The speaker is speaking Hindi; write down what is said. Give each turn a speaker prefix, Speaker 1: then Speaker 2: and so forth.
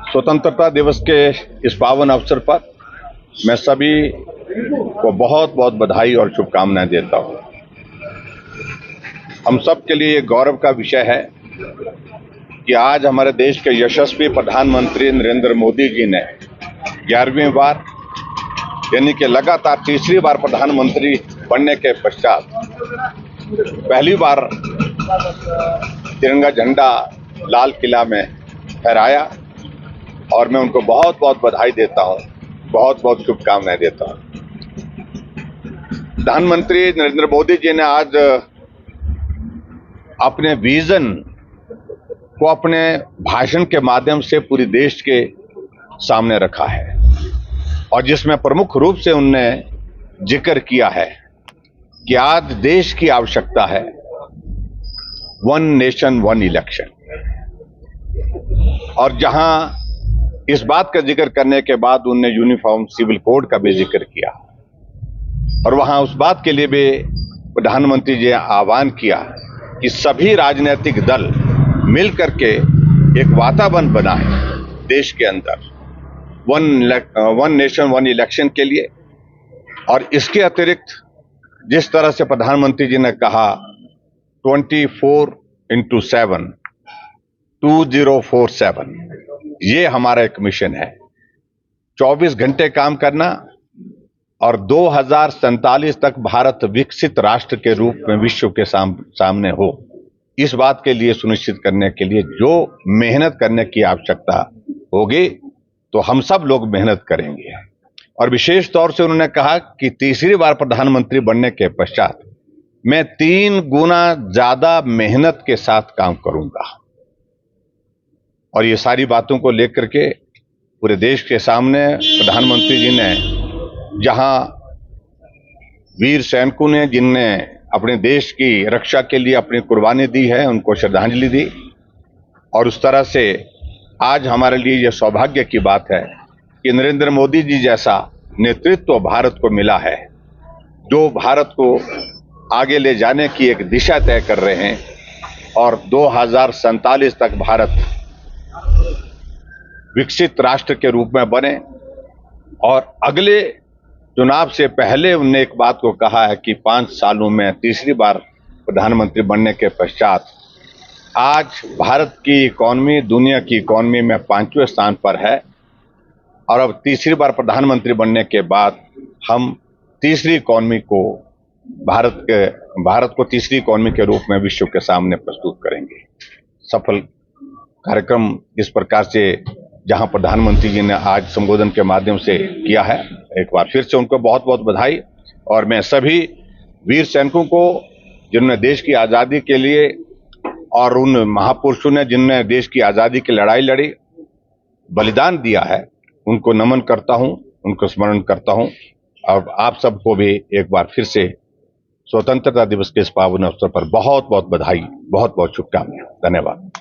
Speaker 1: स्वतंत्रता दिवस के इस पावन अवसर पर मैं सभी को बहुत बहुत बधाई और शुभकामनाएं देता हूं। हम सब के लिए गौरव का विषय है कि आज हमारे देश के यशस्वी प्रधानमंत्री नरेंद्र मोदी जी ने 11वीं बार यानी कि लगातार तीसरी बार प्रधानमंत्री बनने के पश्चात पहली बार तिरंगा झंडा लाल किला में फहराया और मैं उनको बहुत बहुत बधाई देता हूं, बहुत बहुत शुभकामनाएं देता हूं। प्रधानमंत्री नरेंद्र मोदी जी ने आज अपने विजन को अपने भाषण के माध्यम से पूरे देश के सामने रखा है और जिसमें प्रमुख रूप से उनने जिक्र किया है कि आज देश की आवश्यकता है वन नेशन वन इलेक्शन। और जहां इस बात का जिक्र करने के बाद उन्होंने यूनिफॉर्म सिविल कोड का भी जिक्र किया और वहां उस बात के लिए भी प्रधानमंत्री जी ने आह्वान किया कि सभी राजनीतिक दल मिलकर के एक वातावरण बनाए देश के अंदर वन नेशन वन इलेक्शन के लिए। और इसके अतिरिक्त जिस तरह से प्रधानमंत्री जी ने कहा 24/7 2047 ये हमारा एक मिशन है, 24 घंटे काम करना और 2047 तक भारत विकसित राष्ट्र के रूप में विश्व के सामने हो। इस बात के लिए सुनिश्चित करने के लिए जो मेहनत करने की आवश्यकता होगी तो हम सब लोग मेहनत करेंगे। और विशेष तौर से उन्होंने कहा कि तीसरी बार प्रधानमंत्री बनने के पश्चात मैं 3 गुना ज्यादा मेहनत के साथ काम करूंगा। और ये सारी बातों को लेकर के पूरे देश के सामने प्रधानमंत्री जी ने जहां वीर सैनिकों ने जिनने अपने देश की रक्षा के लिए अपनी कुर्बानी दी है उनको श्रद्धांजलि दी। और उस तरह से आज हमारे लिए यह सौभाग्य की बात है कि नरेंद्र मोदी जी जैसा नेतृत्व भारत को मिला है जो भारत को आगे ले जाने की एक दिशा तय कर रहे हैं और 2047 तक भारत विकसित राष्ट्र के रूप में बने। और अगले चुनाव से पहले उन्होंने एक बात को कहा है कि 5 सालों में तीसरी बार प्रधानमंत्री बनने के पश्चात आज भारत की इकॉनमी दुनिया की इकॉनमी में 5वें स्थान पर है और अब तीसरी बार प्रधानमंत्री बनने के बाद हम तीसरी इकॉनमी को भारत को तीसरी इकॉनमी के रूप में विश्व के सामने प्रस्तुत करेंगे। सफल कार्यक्रम इस प्रकार से जहां प्रधानमंत्री जी ने आज संबोधन के माध्यम से किया है, एक बार फिर से उनको बहुत बहुत बधाई। और मैं सभी वीर सैनिकों को जिन्होंने देश की आज़ादी के लिए और उन महापुरुषों ने जिनने देश की आज़ादी की लड़ाई लड़ी बलिदान दिया है उनको नमन करता हूं, उनको स्मरण करता हूं। और आप सबको भी एक बार फिर से स्वतंत्रता दिवस के इस पावन अवसर पर बहुत बहुत बधाई, बहुत बहुत शुभकामनाएं। धन्यवाद।